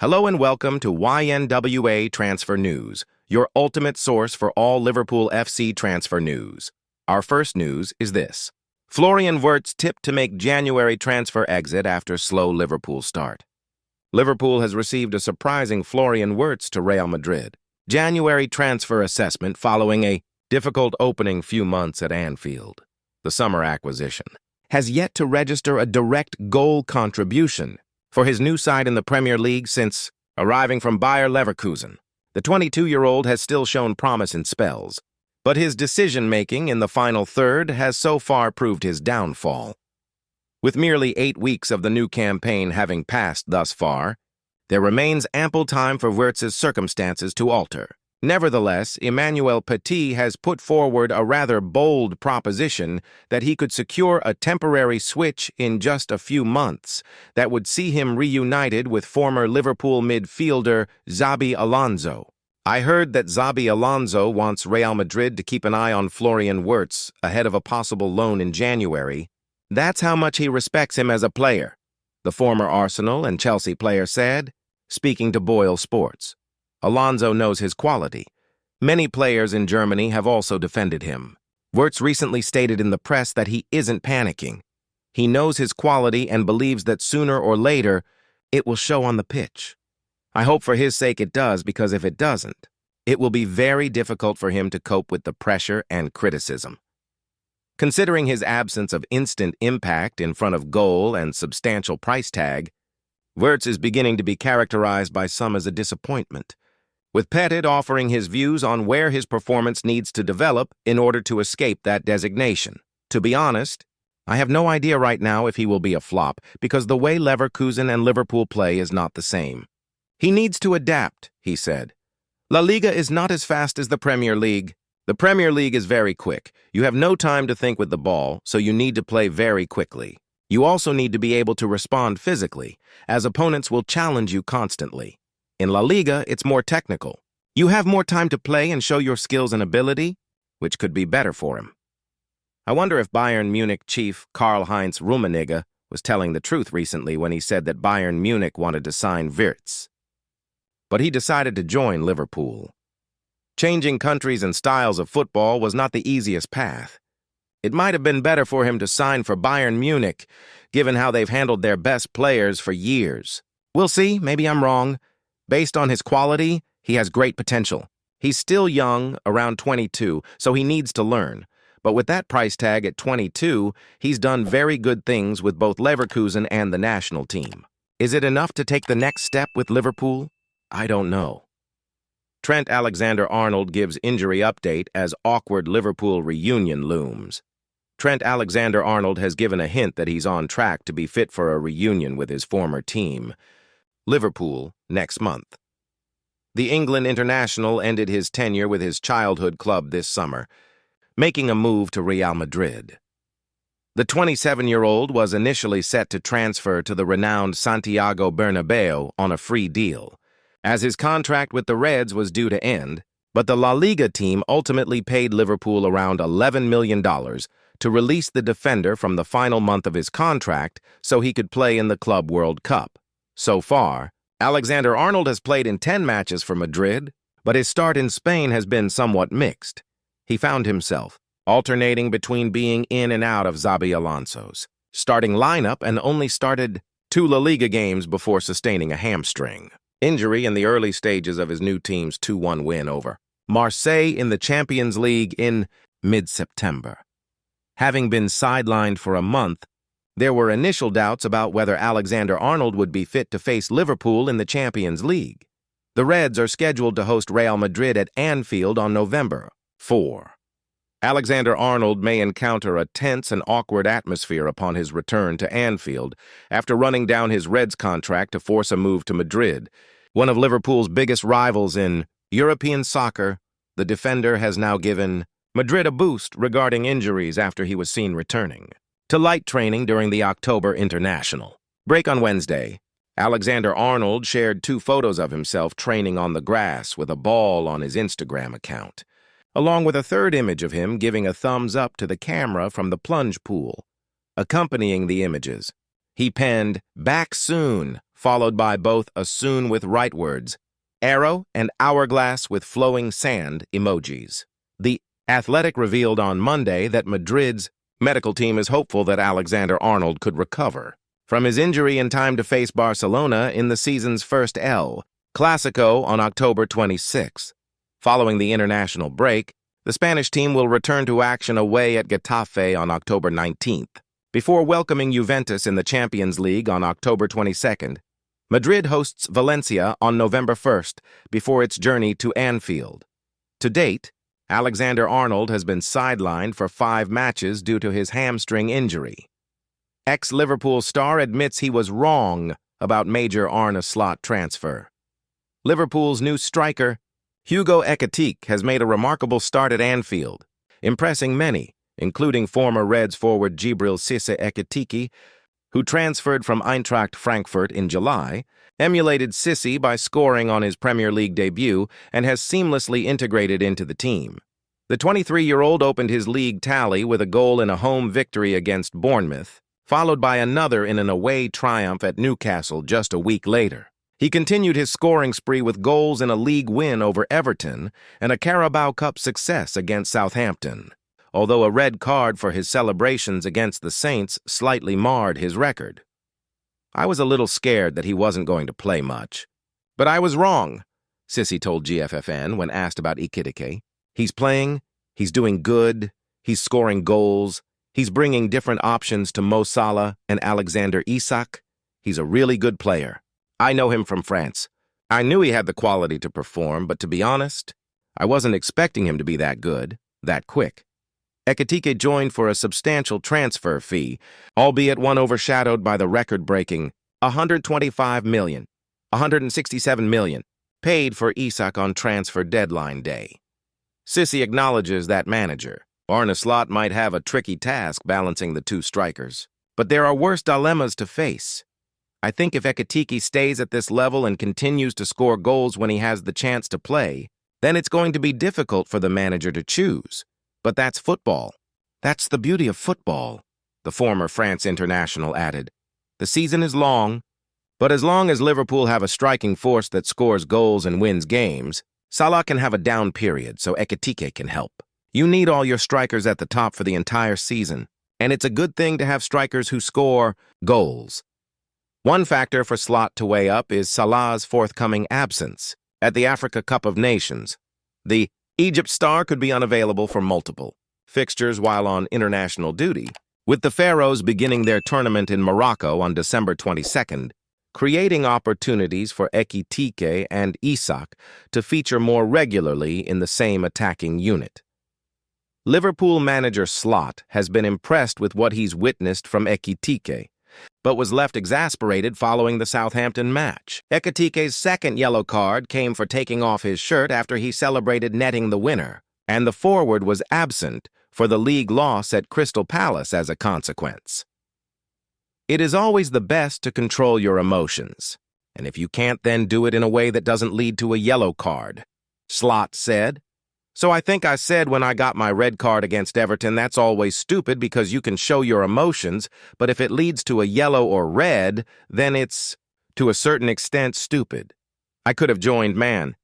Hello and welcome to YNWA Transfer News, your ultimate source for all Liverpool FC transfer news. Our first news is this. Florian Wirtz tipped to make January transfer exit after slow Liverpool start. Liverpool has received a surprising Florian Wirtz to Real Madrid. January transfer assessment following a difficult opening few months at Anfield. The summer acquisition has yet to register a direct goal contribution for his new side in the Premier League since arriving from Bayer Leverkusen. The 22-year-old has still shown promise in spells, but his decision-making in the final third has so far proved his downfall. With merely 8 weeks of the new campaign having passed thus far, there remains ample time for Wirtz's circumstances to alter. Nevertheless, Emmanuel Petit has put forward a rather bold proposition that he could secure a temporary switch in just a few months that would see him reunited with former Liverpool midfielder Xabi Alonso. I heard that Xabi Alonso wants Real Madrid to keep an eye on Florian Wirtz ahead of a possible loan in January. That's how much he respects him as a player, the former Arsenal and Chelsea player said, speaking to Boyle Sports. Alonso knows his quality. Many players in Germany have also defended him. Wirtz recently stated in the press that he isn't panicking. He knows his quality and believes that sooner or later, it will show on the pitch. I hope for his sake it does, because if it doesn't, it will be very difficult for him to cope with the pressure and criticism. Considering his absence of instant impact in front of goal and substantial price tag, Wirtz is beginning to be characterized by some as a disappointment, with Petit offering his views on where his performance needs to develop in order to escape that designation. To be honest, I have no idea right now if he will be a flop, because the way Leverkusen and Liverpool play is not the same. He needs to adapt, he said. La Liga is not as fast as the Premier League. The Premier League is very quick. You have no time to think with the ball, so you need to play very quickly. You also need to be able to respond physically, as opponents will challenge you constantly. In La Liga, it's more technical. You have more time to play and show your skills and ability, which could be better for him. I wonder if Bayern Munich chief Karl-Heinz Rummenigge was telling the truth recently when he said that Bayern Munich wanted to sign Wirtz. But he decided to join Liverpool. Changing countries and styles of football was not the easiest path. It might have been better for him to sign for Bayern Munich, given how they've handled their best players for years. We'll see, maybe I'm wrong. Based on his quality, he has great potential. He's still young, around 22, so he needs to learn. But with that price tag at 22, he's done very good things with both Leverkusen and the national team. Is it enough to take the next step with Liverpool? I don't know. Trent Alexander-Arnold gives injury update as awkward Liverpool reunion looms. Trent Alexander-Arnold has given a hint that he's on track to be fit for a reunion with his former team. Liverpool, next month. The England international ended his tenure with his childhood club this summer, making a move to Real Madrid. The 27-year-old was initially set to transfer to the renowned Santiago Bernabeu on a free deal, as his contract with the Reds was due to end, but the La Liga team ultimately paid Liverpool around $11 million to release the defender from the final month of his contract so he could play in the Club World Cup. So far, Alexander-Arnold has played in 10 matches for Madrid, but his start in Spain has been somewhat mixed. He found himself alternating between being in and out of Xabi Alonso's starting lineup and only started 2 La Liga games before sustaining a hamstring injury in the early stages of his new team's 2-1 win over Marseille in the Champions League in mid-September. Having been sidelined for a month, there were initial doubts about whether Alexander-Arnold would be fit to face Liverpool in the Champions League. The Reds are scheduled to host Real Madrid at Anfield on November 4. Alexander-Arnold may encounter a tense and awkward atmosphere upon his return to Anfield after running down his Reds contract to force a move to Madrid. One of Liverpool's biggest rivals in European soccer, the defender has now given Madrid a boost regarding injuries after he was seen returning to light training during the October International break on Wednesday. Alexander-Arnold shared 2 photos of himself training on the grass with a ball on his Instagram account, along with a third image of him giving a thumbs up to the camera from the plunge pool. Accompanying the images, he penned, "Back soon, followed by both a soon with rightwards, arrow and hourglass with flowing sand emojis. The Athletic revealed on Monday that Madrid's medical team is hopeful that Alexander-Arnold could recover from his injury in time to face Barcelona in the season's first El Clásico on October 26. Following the international break, the Spanish team will return to action away at Getafe on October 19th, before welcoming Juventus in the Champions League on October 22nd. Madrid hosts Valencia on November 1st, before its journey to Anfield. To date, Alexander-Arnold has been sidelined for 5 matches due to his hamstring injury. Ex-Liverpool star admits he was wrong about major Arne Slot transfer. Liverpool's new striker, Hugo Ekitike, has made a remarkable start at Anfield, impressing many, including former Reds forward Djibril Cissé. Ekitike, who transferred from Eintracht Frankfurt in July, emulated Cissé by scoring on his Premier League debut and has seamlessly integrated into the team. The 23-year-old opened his league tally with a goal in a home victory against Bournemouth, followed by another in an away triumph at Newcastle just a week later. He continued his scoring spree with goals in a league win over Everton and a Carabao Cup success against Southampton, although a red card for his celebrations against the Saints slightly marred his record. "I was a little scared that he wasn't going to play much. But I was wrong," Cissé told GFFN when asked about Ekitike. "He's playing, he's doing good, he's scoring goals, he's bringing different options to Mo Salah and Alexander Isak. He's a really good player. I know him from France. I knew he had the quality to perform, but to be honest, I wasn't expecting him to be that good, that quick." Ekitike joined for a substantial transfer fee, albeit one overshadowed by the record-breaking $125 million, $167 million, paid for Isak on transfer deadline day. Cissé acknowledges that manager Arne Slot might have a tricky task balancing the two strikers, but there are worse dilemmas to face. "I think if Ekitike stays at this level and continues to score goals when he has the chance to play, then it's going to be difficult for the manager to choose. But that's football. That's the beauty of football," the former France international added. "The season is long, but as long as Liverpool have a striking force that scores goals and wins games, Salah can have a down period so Ekitike can help. You need all your strikers at the top for the entire season, and it's a good thing to have strikers who score goals." One factor for Slot to weigh up is Salah's forthcoming absence at the Africa Cup of Nations. The Egypt star could be unavailable for multiple fixtures while on international duty, with the Pharaohs beginning their tournament in Morocco on December 22nd, creating opportunities for Ekitike and Isak to feature more regularly in the same attacking unit. Liverpool manager Slot has been impressed with what he's witnessed from Ekitike, but was left exasperated following the Southampton match. Ekitike's second yellow card came for taking off his shirt after he celebrated netting the winner, and the forward was absent for the league loss at Crystal Palace as a consequence. "It is always the best to control your emotions, and if you can't, then do it in a way that doesn't lead to a yellow card," Slot said. "So I think I said when I got my red card against Everton, that's always stupid because you can show your emotions, but if it leads to a yellow or red, then it's, to a certain extent, stupid. I could have joined Man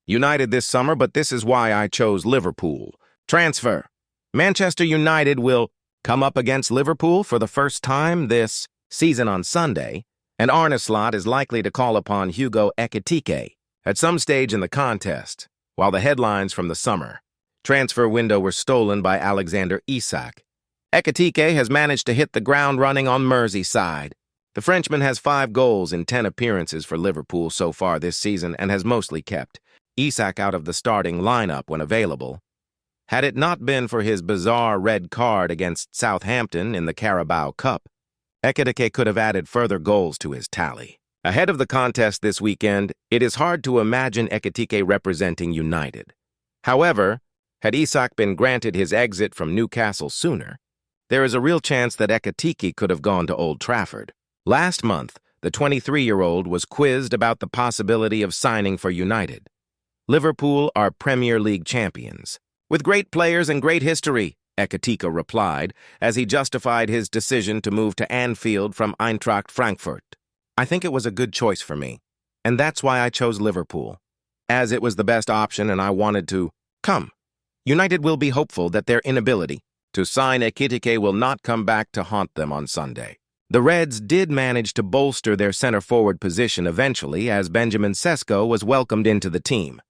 United this summer, but this is why I chose Liverpool. Transfer. Manchester United will come up against Liverpool for the first time this season on Sunday, and Arne Slot is likely to call upon Hugo Ekitike at some stage in the contest. While the headlines from the summer transfer window were stolen by Alexander Isak, Ekitike has managed to hit the ground running on Merseyside. The Frenchman has 5 goals in 10 appearances for Liverpool so far this season and has mostly kept Isak out of the starting lineup when available. Had it not been for his bizarre red card against Southampton in the Carabao Cup, Ekitike could have added further goals to his tally. Ahead of the contest this weekend, it is hard to imagine Ekitike representing United. However, had Isak been granted his exit from Newcastle sooner, there is a real chance that Ekitike could have gone to Old Trafford. Last month, the 23-year-old was quizzed about the possibility of signing for United. "Liverpool are Premier League champions, with great players and great history," Ekitike replied as he justified his decision to move to Anfield from Eintracht Frankfurt. I think it was a good choice for me, and that's why I chose Liverpool, as it was the best option and I wanted to come. United will be hopeful that their inability to sign Ekitike will not come back to haunt them on Sunday. The Reds did manage to bolster their center-forward position eventually as Benjamin Sesko was welcomed into the team.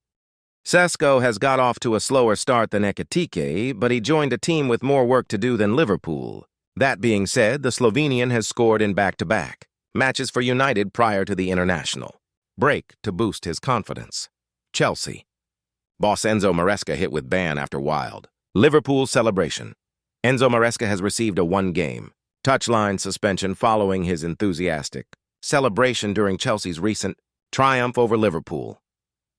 Sesko has got off to a slower start than Ekitike, but he joined a team with more work to do than Liverpool. That being said, the Slovenian has scored in back-to-back matches for United prior to the international break to boost his confidence. Chelsea. Boss Enzo Maresca hit with ban after Wild. Liverpool celebration. Enzo Maresca has received a one-game touchline suspension following his enthusiastic celebration during Chelsea's recent triumph over Liverpool.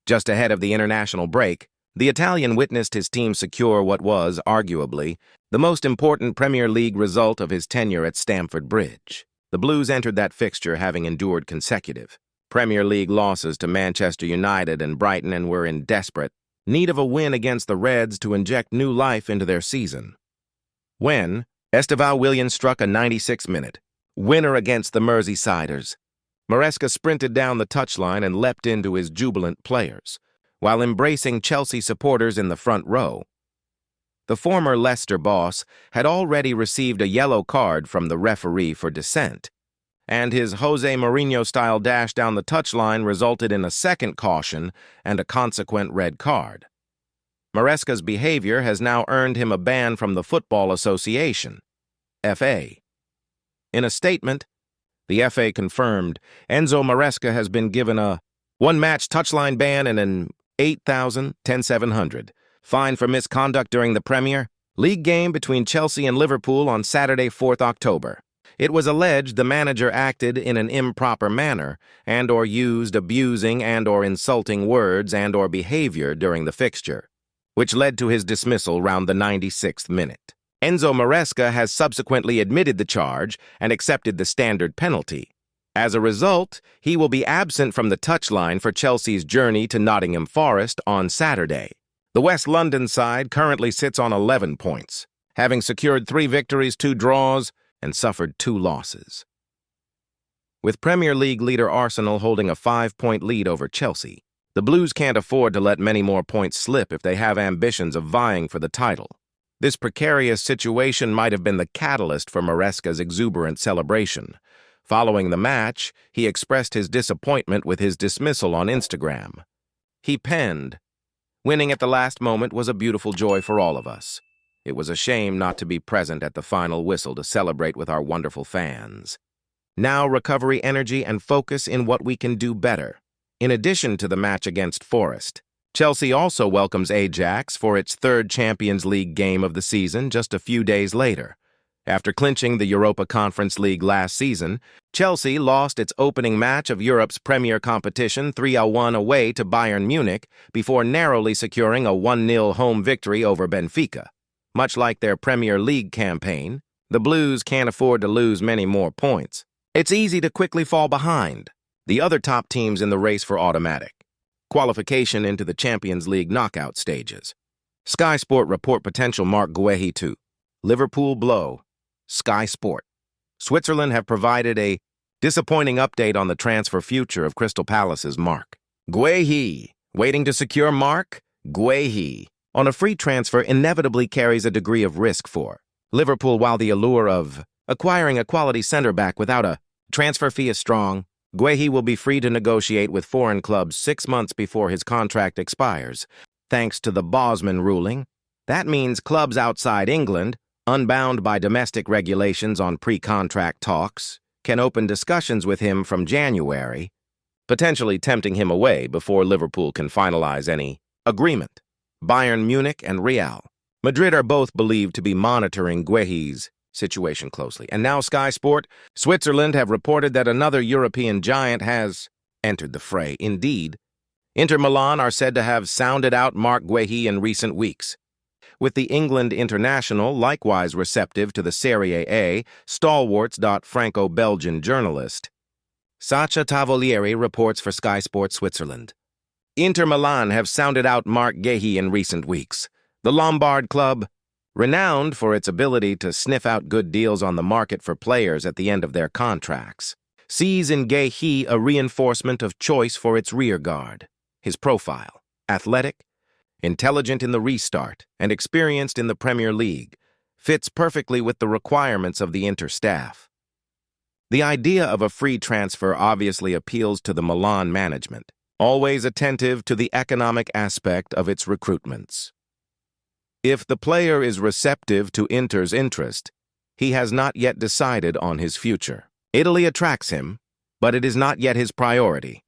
Just ahead of the international break, the Italian witnessed his team secure what was, arguably, the most important Premier League result of his tenure at Stamford Bridge. The Blues entered that fixture having endured consecutive Premier League losses to Manchester United and Brighton and were in desperate need of a win against the Reds to inject new life into their season. When Esteval Williams struck a 96-minute winner against the Merseysiders, Maresca sprinted down the touchline and leapt into his jubilant players, while embracing Chelsea supporters in the front row. The former Leicester boss had already received a yellow card from the referee for dissent, and his Jose Mourinho-style dash down the touchline resulted in a second caution and a consequent red card. Maresca's behavior has now earned him a ban from the Football Association, FA. In a statement, the FA confirmed Enzo Maresca has been given a one-match touchline ban and an $8,700 fine for misconduct during the Premier League game between Chelsea and Liverpool on Saturday, 4th October. It was alleged the manager acted in an improper manner and/or used abusing and/or insulting words and/or behavior during the fixture, which led to his dismissal round the 96th minute. Enzo Maresca has subsequently admitted the charge and accepted the standard penalty. As a result, he will be absent from the touchline for Chelsea's journey to Nottingham Forest on Saturday. The West London side currently sits on 11 points, having secured 3 victories, 2 draws, and suffered 2 losses. With Premier League leader Arsenal holding a 5-point lead over Chelsea, the Blues can't afford to let many more points slip if they have ambitions of vying for the title. This precarious situation might have been the catalyst for Maresca's exuberant celebration. Following the match, he expressed his disappointment with his dismissal on Instagram. He penned, "Winning at the last moment was a beautiful joy for all of us. It was a shame not to be present at the final whistle to celebrate with our wonderful fans. Now recovery energy and focus in what we can do better." In addition to the match against Forest, Chelsea also welcomes Ajax for its 3rd Champions League game of the season just a few days later. After clinching the Europa Conference League last season, Chelsea lost its opening match of Europe's premier competition 3-1 away to Bayern Munich before narrowly securing a 1-0 home victory over Benfica. Much like their Premier League campaign, the Blues can't afford to lose many more points. It's easy to quickly fall behind the other top teams in the race for automatic qualification into the Champions League knockout stages. Sky Sport report potential Marc Guehi to Liverpool blow. Sky Sport. Switzerland have provided a disappointing update on the transfer future of Crystal Palace's Marc Guehi. Waiting to secure Marc Guehi on a free transfer inevitably carries a degree of risk for Liverpool, while the allure of acquiring a quality center-back without a transfer fee is strong. Guehi will be free to negotiate with foreign clubs 6 months before his contract expires. Thanks to the Bosman ruling, that means clubs outside England, unbound by domestic regulations on pre-contract talks, can open discussions with him from January, potentially tempting him away before Liverpool can finalize any agreement. Bayern Munich and Real Madrid are both believed to be monitoring Guehi's situation closely. And now Sky Sport, Switzerland have reported that another European giant has entered the fray. Indeed, Inter Milan are said to have sounded out Marc Guehi in recent weeks, with the England international likewise receptive to the Serie A, stalwarts. Franco-Belgian journalist Sacha Tavolieri reports for Sky Sports Switzerland. Inter Milan have sounded out Marc Guehi in recent weeks. The Lombard club, renowned for its ability to sniff out good deals on the market for players at the end of their contracts, sees in Guehi a reinforcement of choice for its rearguard. His profile: athletic, intelligent in the restart, and experienced in the Premier League, fits perfectly with the requirements of the Inter-staff. The idea of a free transfer obviously appeals to the Milan management, always attentive to the economic aspect of its recruitments. If the player is receptive to Inter's interest, he has not yet decided on his future. Italy attracts him, but it is not yet his priority.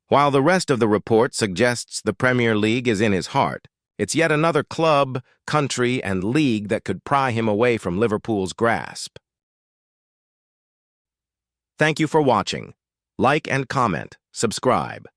While the rest of the report suggests the Premier League is in his heart, it's yet another club, country, and league that could pry him away from Liverpool's grasp. Thank you for watching. Like and comment, subscribe.